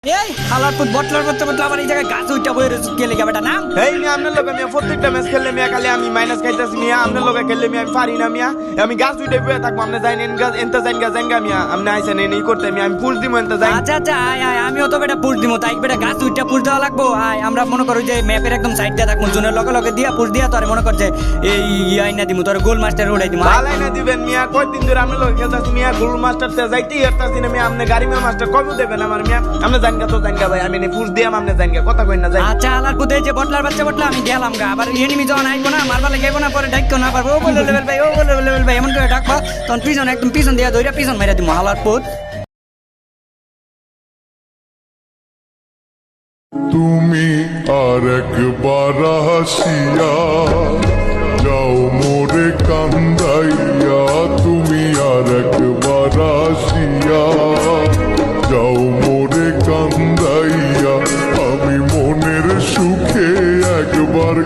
এই হালারপুর বটলার করতে বটলা আমার এই জায়গায় গাছ উইটা বই গেলে গেবে নাম এই মিয়া আপনার লগে মিয়া প্রত্যেকটা ম্যাচ খেললে মিয়া খালি আমি মাইনাস খাইতাছি মিয়া আপনার লগে খেললে মিয়া আমি পারি না মিয়া আমি গাছ উইটাই বয়ে থাকবো আপনি যাইন এনতা জাইনগা মিয়া আপনি আইছেন এই করতে মিয়া আমি পুষ দিমু এনতা যাইন আচ্ছা আচ্ছা আয় আয় আমিও তো বেটা পুষ দিমু তাই বেটা গাছ উইটা পুষ দেওয়া লাগবো আয় আমরা মনে করো যে ম্যাপের একদম সাইডটা থাকবো জোনের লগে লগে দিয়া পুষ দিয়া তোরে মনে কর যে এই আইনা দিমু তোর গোল মাস্টার উড়াই দিমু ভালাই না দিবেন মিয়া কয়দিন ধরে আপনার লগে খেলতাছি মিয়া গোল মাস্টার তে যাইতেই হারতাছি না মিয়া আপনি গাড়ি মে মাস্টার কবে দেবেন আমার মিয়া আপনি জাইনগা ভাই আমি পুষ দিয়াম আপনি জাইনগা কথা কই না যাই আচ্ছা হালারপুর যে বটলার বাচ্চা বটলা আমি গেলাম গা আবার এনিমি যখন আইবো না মারবা লাগাইবো না পরে ডাইকো না পারবো ও বলে লেভেল ভাই ও বলে লেভেল ভাই এমন করে ডাকবা তখন পিছন একদম পিছন দিয়া ধইরা পিছন মাইরা দিমু হালারপুর তুমি আর একবার আসিয়া যাও মোরে কান্দাইয়া তুমি আর একবার আসিয়া যাও মোরে কান্দাইয়া আমি মনের সুখে একবার